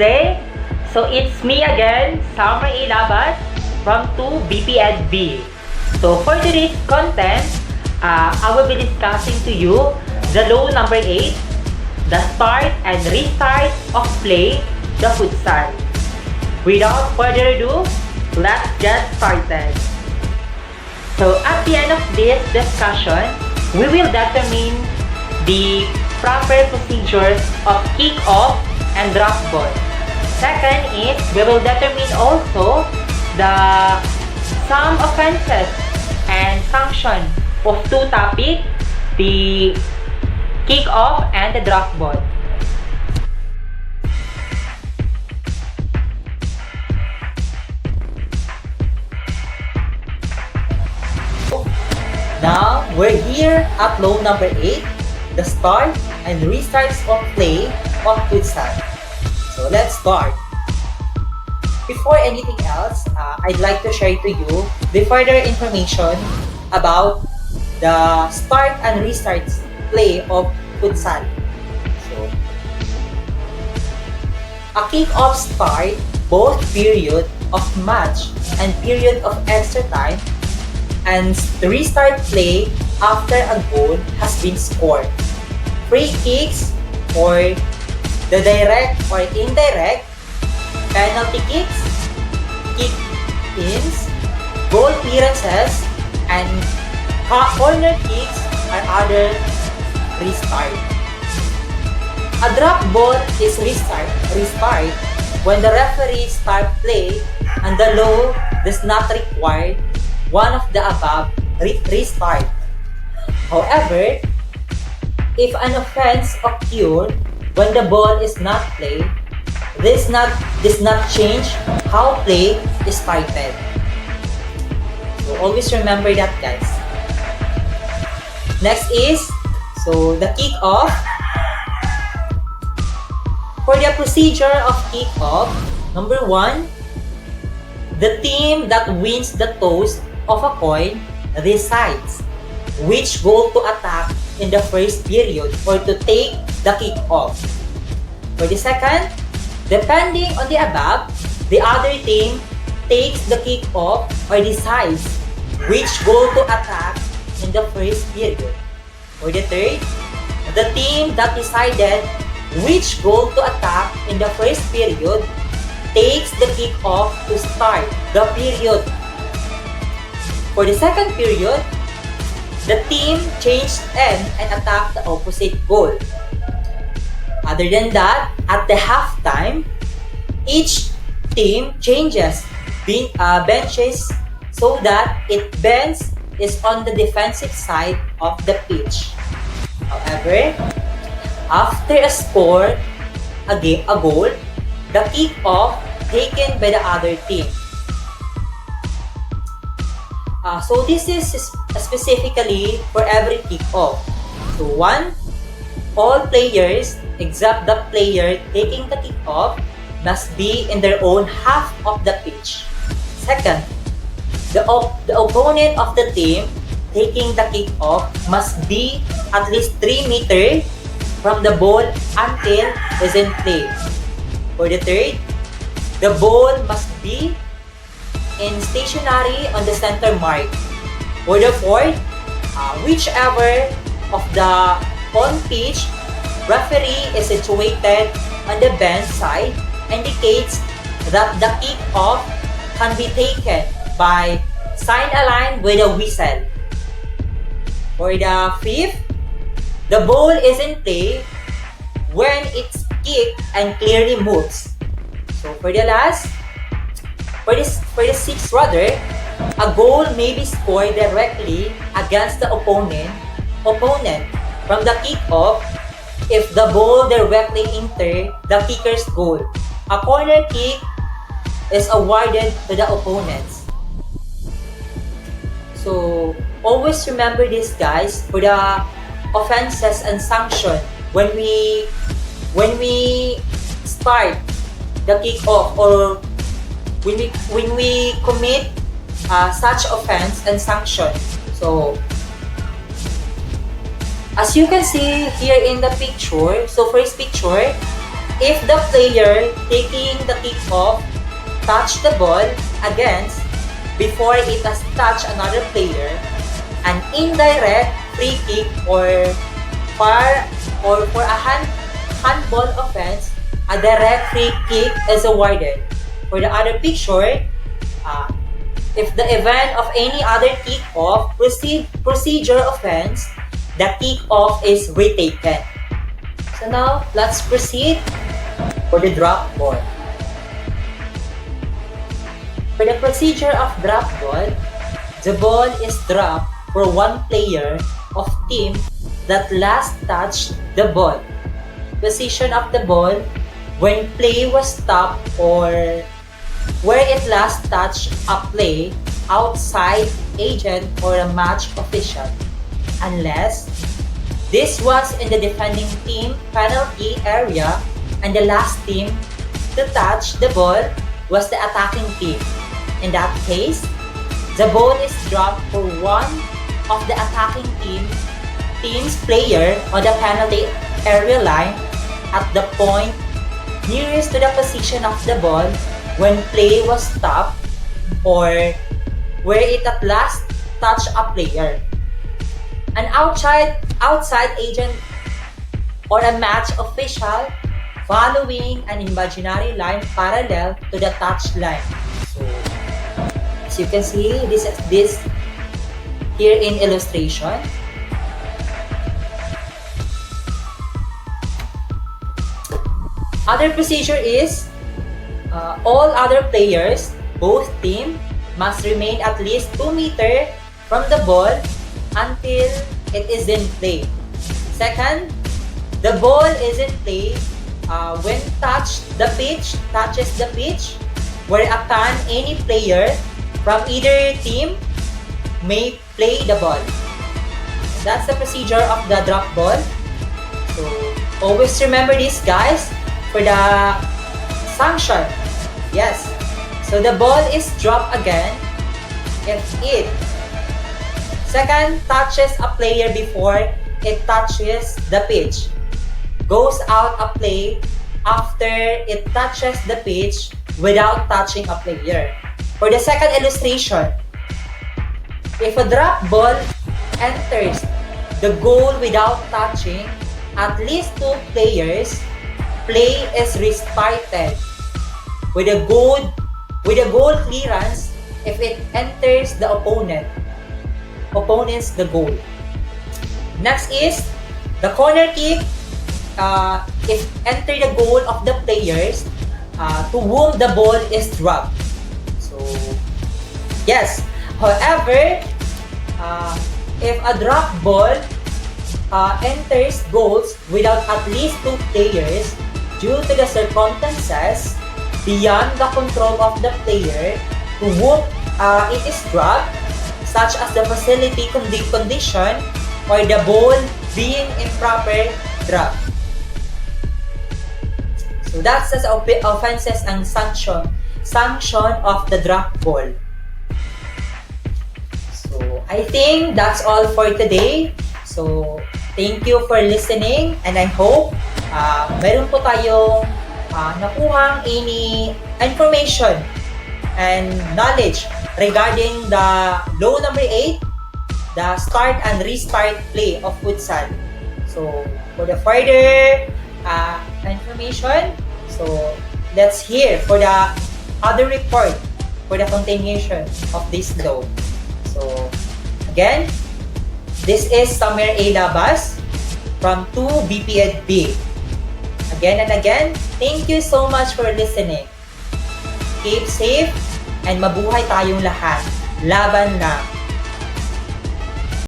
day. So it's me again, Summer Ilabas from 2 BPNB. So for today's content, I will be discussing to you the law number 8, the start and restart of play, the futsal. Without further ado, let's get started. So at the end of this discussion, we will determine the proper procedures of kick-off and drop ball. Second is, we will determine also some offenses and sanction of two topics, the kick-off and the drop ball. Now, we're here at law number 8, the start and restarts of play of futsal. So let's start. Before anything else, I'd like to share to you the further information about the start and restarts play of futsal. So, a kick-off start both period of match and period of extra time, and the restart play after a goal has been scored. Free kicks or the direct or indirect, penalty kicks, kick-ins, goal clearances, and corner kicks are other restart. A drop ball is restart when the referee start play and the law does not require one of the above restart. However, if an offense occurred when the ball is not played, this does not change how play is started. So always remember that, guys. Next is, so the kick-off. For the procedure of kick-off, number 1, the team that wins the toss of a coin decides which goal to attack in the first period or to take the kick-off. For the second, depending on the above, the other team takes the kick-off or decides which goal to attack in the first period. For the third, the team that decided which goal to attack in the first period takes the kick-off to start the period. For the second period, the team changed end and attacked the opposite goal. Other than that, at the halftime, each team changes benches so that its bench is on the defensive side of the pitch. However, after a score, a goal, the kick-off taken by the other team. So this is specifically for every kick-off. So 1, all players except the player taking the kick-off must be in their own half of the pitch. Second, the opponent of the team taking the kick-off must be at least 3 meters from the ball until is in play. For the third, the ball must be in stationary on the center mark. For the fourth, whichever of the on-pitch referee is situated on the bench side indicates that the kick-off can be taken by sign a line with a whistle. For the fifth, the ball is in play when it's kicked and clearly moves. So for the sixth rather, a goal may be scored directly against the opponent from the kick-off if the ball directly enters the kicker's goal. A corner kick is awarded to the opponents. So always remember this, guys, for the offenses and sanction when we start the kick-off or when we commit such offense and sanction. So as you can see here in the picture, so first picture, if the player taking the kick-off touch the ball against before it has touched another player, an indirect free kick or for a handball offense, a direct free kick is awarded. For the other picture, if the event of any other kick-off procedure offense, the kick-off is retaken. So now, let's proceed for the drop ball. For the procedure of drop ball, the ball is dropped for one player of team that last touched the ball. Position of the ball when play was stopped or where it last touched a play outside agent or a match official, unless this was in the defending team penalty area and the last team to touch the ball was the attacking team. In that case, the ball is dropped for one of the attacking team's player on the penalty area line at the point nearest to the position of the ball when play was stopped or where it at last touched a player. An outside agent or a match official following an imaginary line parallel to the touch line. So, as you can see, this here in illustration. Other procedure is all other players, both teams, must remain at least 2 meters from the ball until it is in play. Second, the ball is in play when touches the pitch, where upon any player from either team may play the ball. That's the procedure of the drop ball. So always remember this, guys, for the sanction. Yes. So the ball is dropped again if it second touches a player before it touches the pitch. Goes out a play after it touches the pitch without touching a player. For the second illustration, if a drop ball enters the goal without touching at least 2 players, play is restarted with a goal clearance if it enters the opponent's the goal. Next is the corner kick. If enter the goal of the players to whom the ball is dropped. So yes. However, if a drop ball enters goals without at least 2 players due to the circumstances beyond the control of the player to whom it is dropped, such as the facility condition or the ball being improper drop. So that's as offenses and sanction of the drop ball. So I think that's all for today. So thank you for listening and I hope meron po tayong nakuhang any information and knowledge regarding the law number 8, the start and restart play of futsal. So for the further information, so let's hear for the other report for the continuation of this law. So again, this is Samer A. Labas from 2 BPED. Again and again, thank you so much for listening. Keep safe and mabuhay tayong lahat. Laban lang.